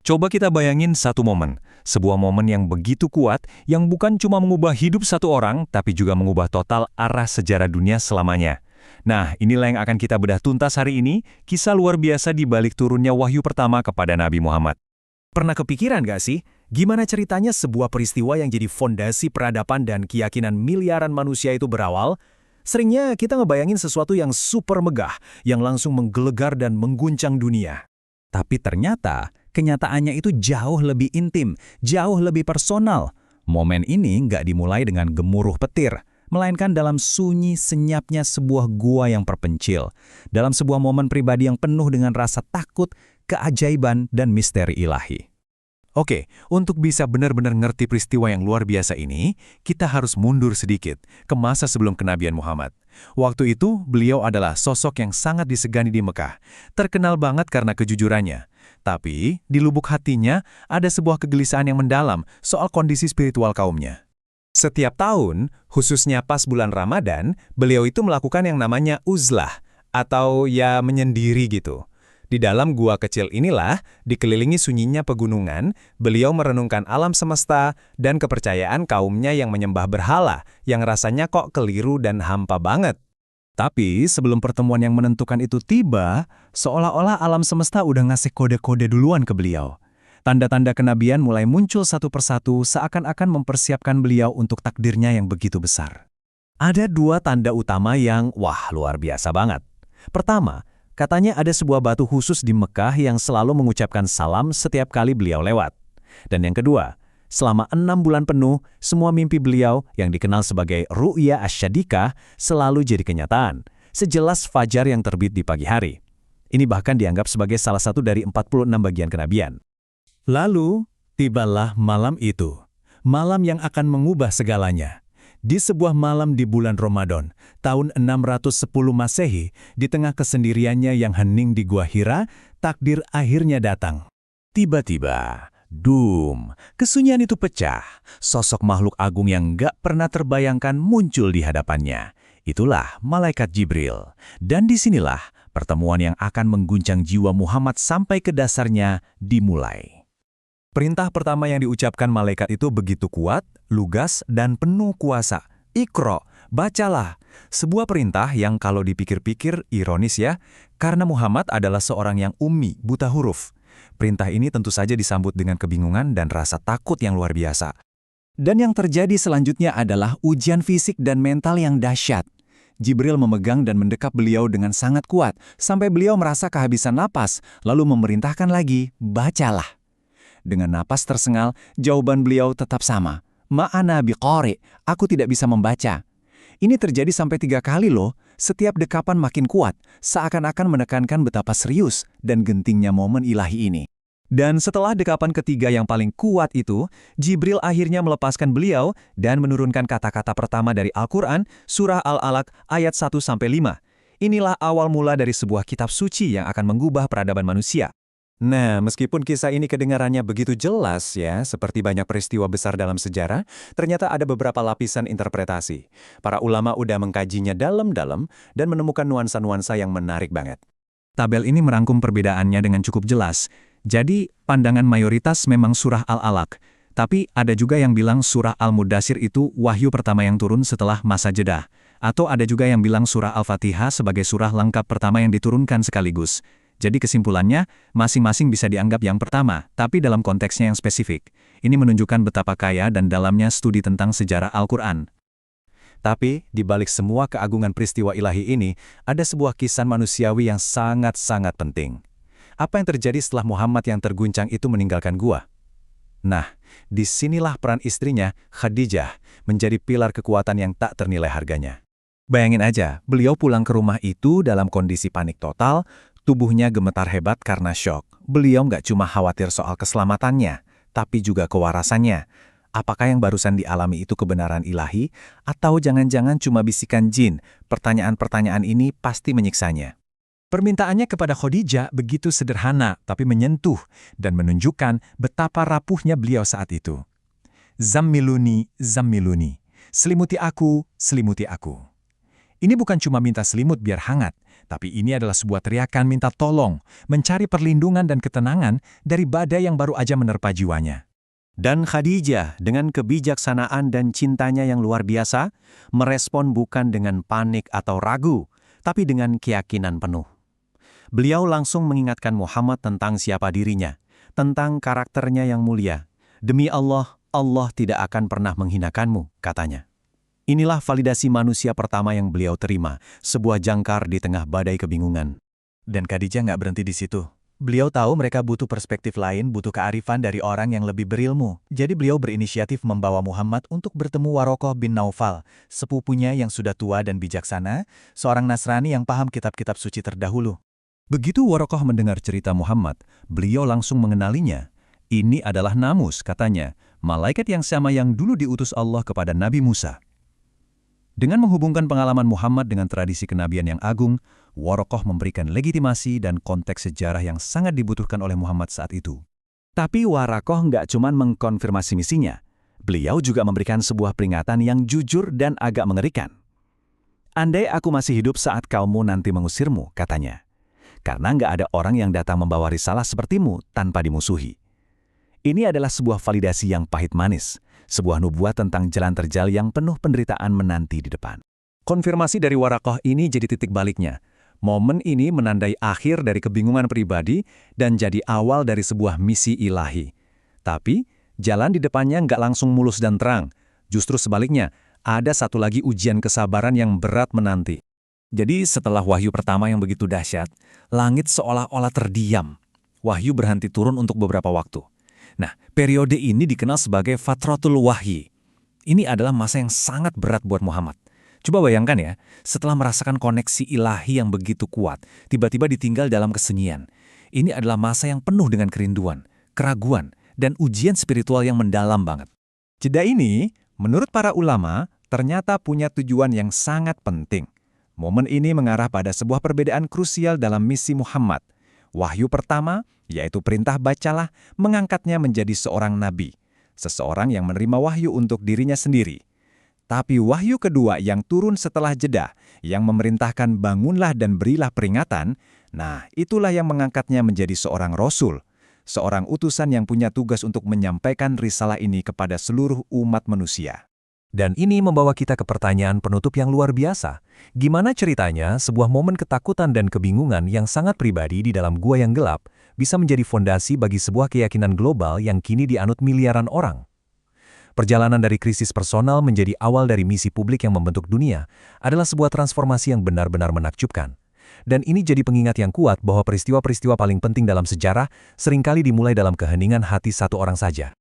Coba kita bayangin satu momen, sebuah momen yang begitu kuat, yang bukan cuma mengubah hidup satu orang, tapi juga mengubah total arah sejarah dunia selamanya. Nah, inilah yang akan kita bedah tuntas hari ini, kisah luar biasa di balik turunnya wahyu pertama kepada Nabi Muhammad. Pernah kepikiran gak sih, gimana ceritanya sebuah peristiwa yang jadi fondasi peradaban dan keyakinan miliaran manusia itu berawal? Seringnya kita ngebayangin sesuatu yang super megah, yang langsung menggelegar dan mengguncang dunia. Tapi ternyata, kenyataannya itu jauh lebih intim, jauh lebih personal. Momen ini nggak dimulai dengan gemuruh petir, melainkan dalam sunyi senyapnya sebuah gua yang terpencil, dalam sebuah momen pribadi yang penuh dengan rasa takut, keajaiban, dan misteri ilahi. Oke, untuk bisa benar-benar ngerti peristiwa yang luar biasa ini, kita harus mundur sedikit ke masa sebelum kenabian Muhammad. Waktu itu, beliau adalah sosok yang sangat disegani di Mekah, terkenal banget karena kejujurannya. Tapi, di lubuk hatinya, ada sebuah kegelisahan yang mendalam soal kondisi spiritual kaumnya. Setiap tahun, khususnya pas bulan Ramadan, beliau itu melakukan yang namanya uzlah, atau ya menyendiri gitu. Di dalam gua kecil inilah, dikelilingi sunyinya pegunungan, beliau merenungkan alam semesta dan kepercayaan kaumnya yang menyembah berhala, yang rasanya kok keliru dan hampa banget. Tapi sebelum pertemuan yang menentukan itu tiba, seolah-olah alam semesta udah ngasih kode-kode duluan ke beliau. Tanda-tanda kenabian mulai muncul satu persatu seakan-akan mempersiapkan beliau untuk takdirnya yang begitu besar. Ada dua tanda utama yang, wah, luar biasa banget. Pertama, katanya ada sebuah batu khusus di Mekah yang selalu mengucapkan salam setiap kali beliau lewat. Dan yang kedua, selama 6 bulan penuh, semua mimpi beliau yang dikenal sebagai ru'ya asyadikah selalu jadi kenyataan, sejelas fajar yang terbit di pagi hari. Ini bahkan dianggap sebagai salah satu dari 46 bagian kenabian. Lalu, tibalah malam itu, malam yang akan mengubah segalanya. Di sebuah malam di bulan Ramadan, tahun 610 Masehi, di tengah kesendiriannya yang hening di Gua Hira, takdir akhirnya datang. Tiba-tiba, kesunyian itu pecah. Sosok makhluk agung yang gak pernah terbayangkan muncul di hadapannya. Itulah Malaikat Jibril. Dan disinilah pertemuan yang akan mengguncang jiwa Muhammad sampai ke dasarnya dimulai. Perintah pertama yang diucapkan malaikat itu begitu kuat, lugas, dan penuh kuasa. Iqra, bacalah. Sebuah perintah yang kalau dipikir-pikir ironis ya, karena Muhammad adalah seorang yang ummi, buta huruf. Perintah ini tentu saja disambut dengan kebingungan dan rasa takut yang luar biasa. Dan yang terjadi selanjutnya adalah ujian fisik dan mental yang dahsyat. Jibril memegang dan mendekap beliau dengan sangat kuat, sampai beliau merasa kehabisan napas, lalu memerintahkan lagi, bacalah. Dengan napas tersengal, jawaban beliau tetap sama. Ma'ana biqari, aku tidak bisa membaca. Ini terjadi sampai 3 kali loh, setiap dekapan makin kuat, seakan-akan menekankan betapa serius dan gentingnya momen ilahi ini. Dan setelah dekapan ketiga yang paling kuat itu, Jibril akhirnya melepaskan beliau dan menurunkan kata-kata pertama dari Al-Quran, Surah Al-Alaq ayat 1-5. Inilah awal mula dari sebuah kitab suci yang akan mengubah peradaban manusia. Nah, meskipun kisah ini kedengarannya begitu jelas ya, seperti banyak peristiwa besar dalam sejarah, ternyata ada beberapa lapisan interpretasi. Para ulama udah mengkajinya dalam-dalam dan menemukan nuansa-nuansa yang menarik banget. Tabel ini merangkum perbedaannya dengan cukup jelas. Jadi, pandangan mayoritas memang surah Al-Alaq. Tapi ada juga yang bilang surah Al-Mudathir itu wahyu pertama yang turun setelah masa jeda. Atau ada juga yang bilang surah Al-Fatihah sebagai surah lengkap pertama yang diturunkan sekaligus. Jadi kesimpulannya, masing-masing bisa dianggap yang pertama, tapi dalam konteksnya yang spesifik. Ini menunjukkan betapa kaya dan dalamnya studi tentang sejarah Al-Quran. Tapi, di balik semua keagungan peristiwa ilahi ini, ada sebuah kisah manusiawi yang sangat-sangat penting. Apa yang terjadi setelah Muhammad yang terguncang itu meninggalkan gua? Nah, disinilah peran istrinya, Khadijah, menjadi pilar kekuatan yang tak ternilai harganya. Bayangin aja, beliau pulang ke rumah itu dalam kondisi panik total, tubuhnya gemetar hebat karena syok. Beliau nggak cuma khawatir soal keselamatannya, tapi juga kewarasannya. Apakah yang barusan dialami itu kebenaran ilahi, atau jangan-jangan cuma bisikan jin? Pertanyaan-pertanyaan ini pasti menyiksanya. Permintaannya kepada Khadijah begitu sederhana, tapi menyentuh dan menunjukkan betapa rapuhnya beliau saat itu. Zammiluni, zammiluni. Selimuti aku, selimuti aku. Ini bukan cuma minta selimut biar hangat, tapi ini adalah sebuah teriakan minta tolong, mencari perlindungan dan ketenangan dari badai yang baru aja menerpa jiwanya. Dan Khadijah dengan kebijaksanaan dan cintanya yang luar biasa, merespon bukan dengan panik atau ragu, tapi dengan keyakinan penuh. Beliau langsung mengingatkan Muhammad tentang siapa dirinya, tentang karakternya yang mulia. Demi Allah, Allah tidak akan pernah menghinakanmu, katanya. Inilah validasi manusia pertama yang beliau terima, sebuah jangkar di tengah badai kebingungan. Dan Khadijah nggak berhenti di situ. Beliau tahu mereka butuh perspektif lain, butuh kearifan dari orang yang lebih berilmu. Jadi beliau berinisiatif membawa Muhammad untuk bertemu Warokoh bin Naufal, sepupunya yang sudah tua dan bijaksana, seorang Nasrani yang paham kitab-kitab suci terdahulu. Begitu Warokoh mendengar cerita Muhammad, beliau langsung mengenalinya. Ini adalah Namus, katanya, malaikat yang sama yang dulu diutus Allah kepada Nabi Musa. Dengan menghubungkan pengalaman Muhammad dengan tradisi kenabian yang agung, Warokoh memberikan legitimasi dan konteks sejarah yang sangat dibutuhkan oleh Muhammad saat itu. Tapi Warokoh nggak cuma mengkonfirmasi misinya. Beliau juga memberikan sebuah peringatan yang jujur dan agak mengerikan. Andai aku masih hidup saat kaummu nanti mengusirmu, katanya. Karena nggak ada orang yang datang membawa risalah sepertimu tanpa dimusuhi. Ini adalah sebuah validasi yang pahit manis, sebuah nubuat tentang jalan terjal yang penuh penderitaan menanti di depan. Konfirmasi dari Warokoh ini jadi titik baliknya. Momen ini menandai akhir dari kebingungan pribadi dan jadi awal dari sebuah misi ilahi. Tapi, jalan di depannya nggak langsung mulus dan terang. Justru sebaliknya, ada satu lagi ujian kesabaran yang berat menanti. Jadi setelah wahyu pertama yang begitu dahsyat, langit seolah-olah terdiam. Wahyu berhenti turun untuk beberapa waktu. Nah, periode ini dikenal sebagai Fatratul Wahyi. Ini adalah masa yang sangat berat buat Muhammad. Coba bayangkan ya, setelah merasakan koneksi ilahi yang begitu kuat, tiba-tiba ditinggal dalam kesunyian. Ini adalah masa yang penuh dengan kerinduan, keraguan, dan ujian spiritual yang mendalam banget. Jeda ini, menurut para ulama, ternyata punya tujuan yang sangat penting. Momen ini mengarah pada sebuah perbedaan krusial dalam misi Muhammad. Wahyu pertama, yaitu perintah bacalah, mengangkatnya menjadi seorang nabi, seseorang yang menerima wahyu untuk dirinya sendiri. Tapi wahyu kedua yang turun setelah jeda, yang memerintahkan bangunlah dan berilah peringatan, nah itulah yang mengangkatnya menjadi seorang rasul, seorang utusan yang punya tugas untuk menyampaikan risalah ini kepada seluruh umat manusia. Dan ini membawa kita ke pertanyaan penutup yang luar biasa. Gimana ceritanya sebuah momen ketakutan dan kebingungan yang sangat pribadi di dalam gua yang gelap bisa menjadi fondasi bagi sebuah keyakinan global yang kini dianut miliaran orang? Perjalanan dari krisis personal menjadi awal dari misi publik yang membentuk dunia adalah sebuah transformasi yang benar-benar menakjubkan. Dan ini jadi pengingat yang kuat bahwa peristiwa-peristiwa paling penting dalam sejarah seringkali dimulai dalam keheningan hati satu orang saja.